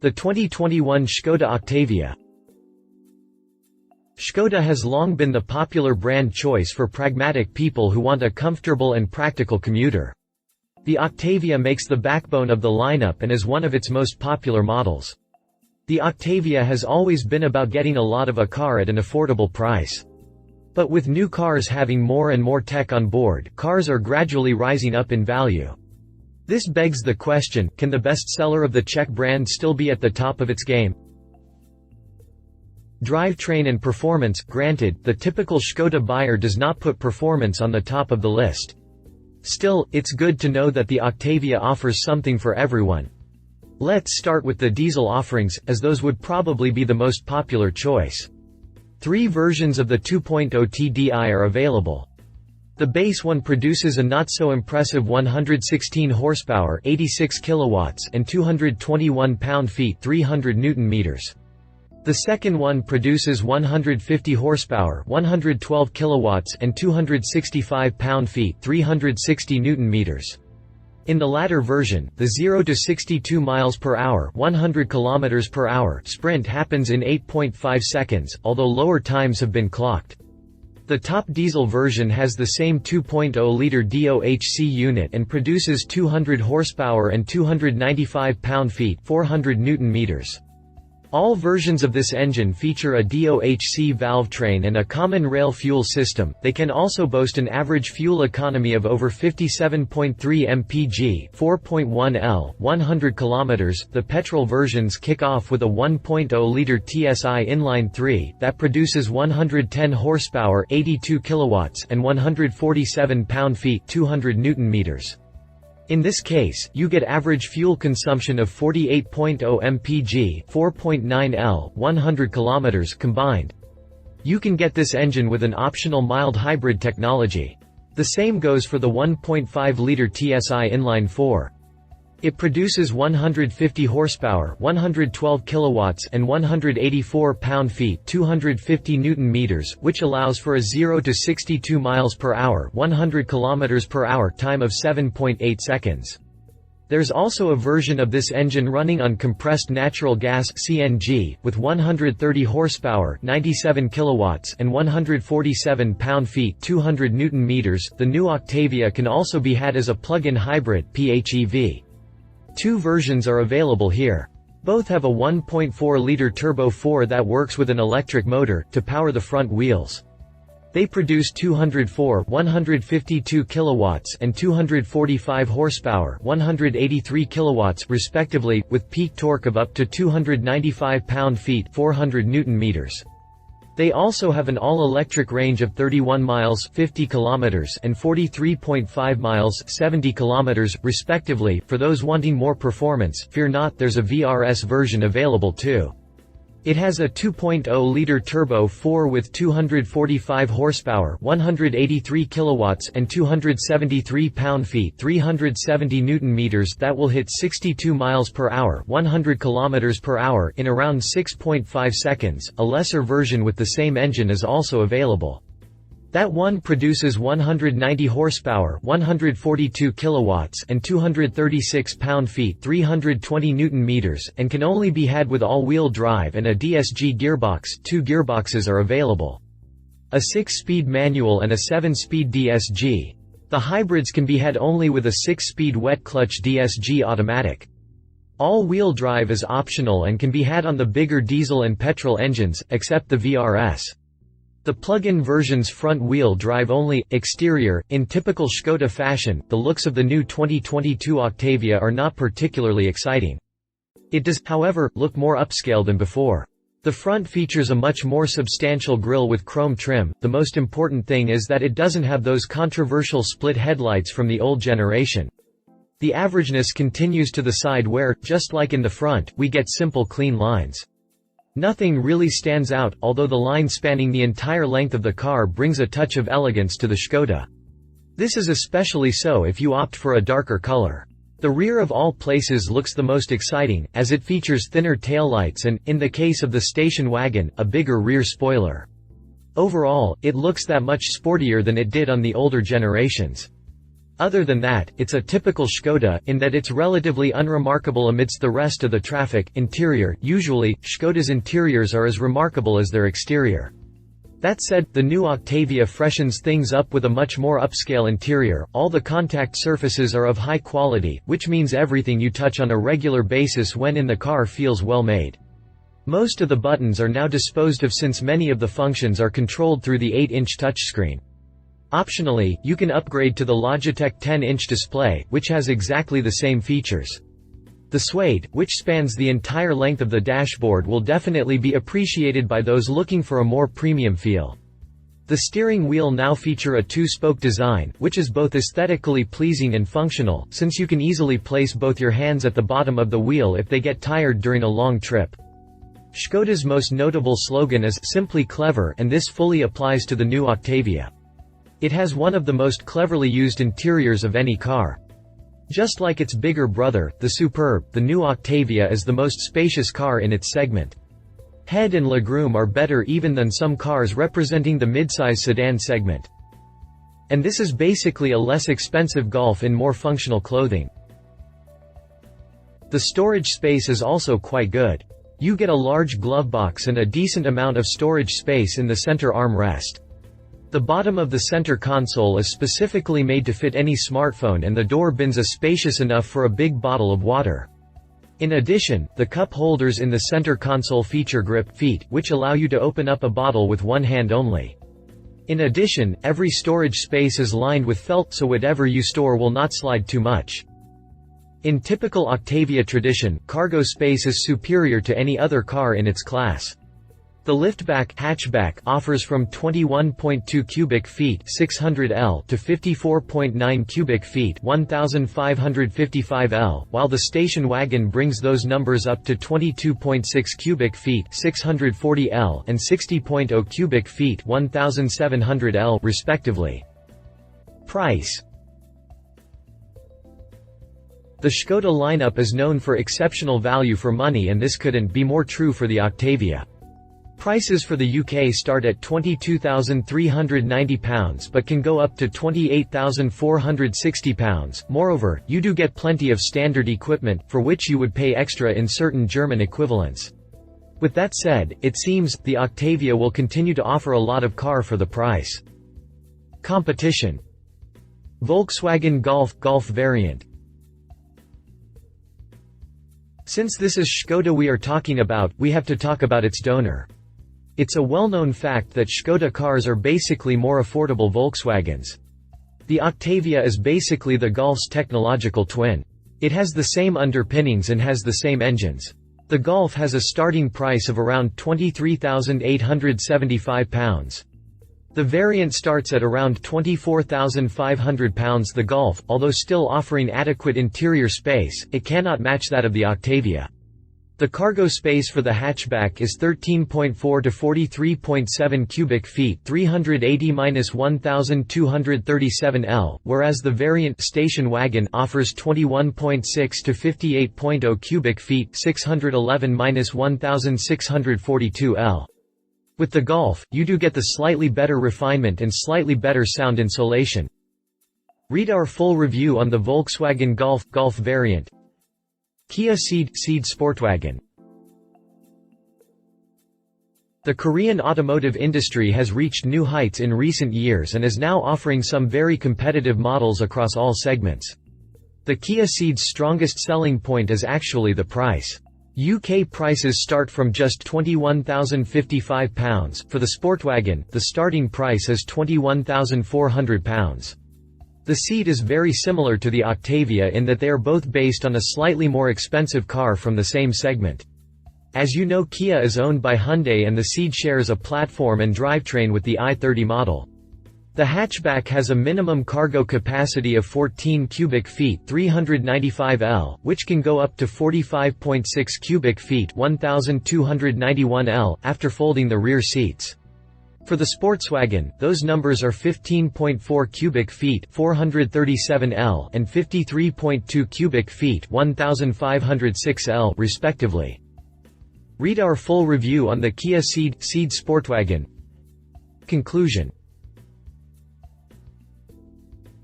The 2021 Skoda Octavia. Skoda has long been the popular brand choice for pragmatic people who want a comfortable and practical commuter. The Octavia makes the backbone of the lineup and is one of its most popular models. The Octavia has always been about getting a lot of a car at an affordable price. But with new cars having more and more tech on board, cars are gradually rising up in value. This begs the question, can the bestseller of the Czech brand still be at the top of its game? Drivetrain and Performance. Granted, the typical Skoda buyer does not put performance on the top of the list. Still, it's good to know that the Octavia offers something for everyone. Let's start with the diesel offerings, as those would probably be the most popular choice. 3 versions of the 2.0 TDI are available. The base one produces a not-so-impressive 116 horsepower 86 kilowatts and 221 pound-feet 300 Nm. The second one produces 150 horsepower 112 kilowatts and 265 pound-feet 360 Nm. In the latter version, the 0 to 62 miles per hour 100 kilometers per hour sprint happens in 8.5 seconds, although lower times have been clocked. The top diesel version has the same 2.0-liter DOHC unit and produces 200 horsepower and 295 pound-feet 400 Nm. All versions of this engine feature a DOHC valve train and a common rail fuel system. They can also boast an average fuel economy of over 57.3 mpg, 4.1 L, 100 km. The petrol versions kick off with a 1.0-liter TSI inline-3 that produces 110 horsepower, 82 kilowatts, and 147 pound-feet, 200 Nm. In this case, you get average fuel consumption of 48.0 mpg, 4.9 L, 100 km combined. You can get this engine with an optional mild hybrid technology. The same goes for the 1.5-liter TSI inline-4. It produces 150 horsepower, 112 kilowatts, and 184 pound-feet, 250 Nm, which allows for a 0 to 62 miles per hour, 100 kilometers per hour time of 7.8 seconds. There's also a version of this engine running on compressed natural gas (CNG) with 130 horsepower, 97 kilowatts, and 147 pound-feet, 200 Nm. The new Octavia can also be had as a plug-in hybrid (PHEV). 2 versions are available here. Both have a 1.4-liter Turbo 4 that works with an electric motor to power the front wheels. They produce 204, 152 kilowatts and 245 horsepower, 183 kilowatts respectively, with peak torque of up to 295 pound-feet, 400 Nm. They also have an all-electric range of 31 miles 50 kilometers and 43.5 miles 70 kilometers, respectively. For those wanting more performance, fear not, there's a VRS version available too. It has a 2.0-liter Turbo 4 with 245 horsepower, 183 kilowatts, and 273 pound-feet, 370 Nm that will hit 62 miles per hour, 100 kilometers per hour in around 6.5 seconds. A lesser version with the same engine is also available. That one produces 190 horsepower, 142 kilowatts, and 236 pound-feet, 320 Nm, and can only be had with all-wheel drive and a DSG gearbox. 2 gearboxes are available: a 6-speed manual and a 7-speed DSG. The hybrids can be had only with a 6-speed wet clutch DSG automatic. All-wheel drive is optional and can be had on the bigger diesel and petrol engines, except the VRS. The plug-in version's front-wheel drive only. Exterior. In typical Skoda fashion, the looks of the new 2022 Octavia are not particularly exciting. It does, however, look more upscale than before. The front features a much more substantial grille with chrome trim. The most important thing is that it doesn't have those controversial split headlights from the old generation. The averageness continues to the side where, just like in the front, we get simple clean lines. Nothing really stands out, although the line spanning the entire length of the car brings a touch of elegance to the Skoda. This is especially so if you opt for a darker color. The rear of all places looks the most exciting, as it features thinner taillights and, in the case of the station wagon, a bigger rear spoiler. Overall, it looks that much sportier than it did on the older generations. Other than that, it's a typical Škoda, in that it's relatively unremarkable amidst the rest of the traffic. Interior. Usually, Škoda's interiors are as remarkable as their exterior. That said, the new Octavia freshens things up with a much more upscale interior. All the contact surfaces are of high quality, which means everything you touch on a regular basis when in the car feels well made. Most of the buttons are now disposed of since many of the functions are controlled through the 8-inch touchscreen. Optionally, you can upgrade to the Logitech 10-inch display, which has exactly the same features. The suede, which spans the entire length of the dashboard, will definitely be appreciated by those looking for a more premium feel. The steering wheel now feature a 2-spoke design, which is both aesthetically pleasing and functional, since you can easily place both your hands at the bottom of the wheel if they get tired during a long trip. Škoda's most notable slogan is "Simply Clever," and this fully applies to the new Octavia. It has one of the most cleverly used interiors of any car. Just like its bigger brother, the Superb, the new Octavia is the most spacious car in its segment. Head and legroom are better even than some cars representing the midsize sedan segment. And this is basically a less expensive Golf in more functional clothing. The storage space is also quite good. You get a large glove box and a decent amount of storage space in the center armrest. The bottom of the center console is specifically made to fit any smartphone, and the door bins are spacious enough for a big bottle of water. In addition, the cup holders in the center console feature grip feet, which allow you to open up a bottle with one hand only. In addition, every storage space is lined with felt so whatever you store will not slide too much. In typical Octavia tradition, cargo space is superior to any other car in its class. The liftback hatchback offers from 21.2 cubic feet 600 L to 54.9 cubic feet 1555 L, while the station wagon brings those numbers up to 22.6 cubic feet 640 L and 60.0 cubic feet 1700 L respectively. Price. The Škoda lineup is known for exceptional value for money, and this couldn't be more true for the Octavia. Prices for the UK start at £22,390 but can go up to £28,460. Moreover, you do get plenty of standard equipment, for which you would pay extra in certain German equivalents. With that said, it seems, the Octavia will continue to offer a lot of car for the price. Competition. Volkswagen Golf variant. Since this is Škoda we are talking about, we have to talk about its donor. It's a well-known fact that Škoda cars are basically more affordable Volkswagens. The Octavia is basically the Golf's technological twin. It has the same underpinnings and has the same engines. The Golf has a starting price of around £23,875. The variant starts at around £24,500. The Golf, although still offering adequate interior space, it cannot match that of the Octavia. The cargo space for the hatchback is 13.4 to 43.7 cubic feet 380–1237 L, whereas the variant station wagon offers 21.6 to 58.0 cubic feet 611–1642 L. With the Golf, you do get the slightly better refinement and slightly better sound insulation. Read our full review on the Volkswagen Golf variant. Kia Ceed Sportwagen. The Korean automotive industry has reached new heights in recent years and is now offering some very competitive models across all segments. The Kia Ceed's strongest selling point is actually the price. UK prices start from just £21,055. For the Sportwagen, the starting price is £21,400. The Ceed is very similar to the Octavia in that they are both based on a slightly more expensive car from the same segment. As you know, Kia is owned by Hyundai and the Ceed shares a platform and drivetrain with the i30 model. The hatchback has a minimum cargo capacity of 14 cubic feet 395 L, which can go up to 45.6 cubic feet 1291 L, after folding the rear seats. For the Sportswagen, those numbers are 15.4 cubic feet 437 L and 53.2 cubic feet 1506 L respectively. Read our full review on the Kia Ceed Sportwagen. Conclusion.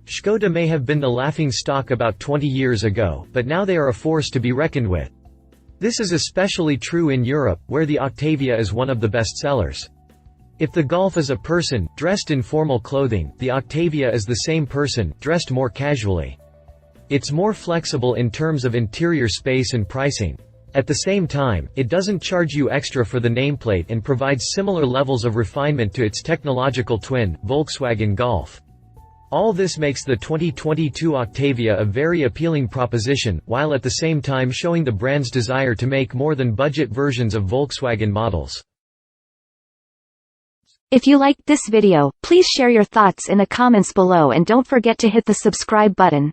Skoda may have been the laughingstock about 20 years ago, but now they are a force to be reckoned with. This is especially true in Europe, where the Octavia is one of the best sellers. If the Golf is a person, dressed in formal clothing, the Octavia is the same person, dressed more casually. It's more flexible in terms of interior space and pricing. At the same time, it doesn't charge you extra for the nameplate and provides similar levels of refinement to its technological twin, Volkswagen Golf. All this makes the 2022 Octavia a very appealing proposition, while at the same time showing the brand's desire to make more than budget versions of Volkswagen models. If you liked this video, please share your thoughts in the comments below and don't forget to hit the subscribe button.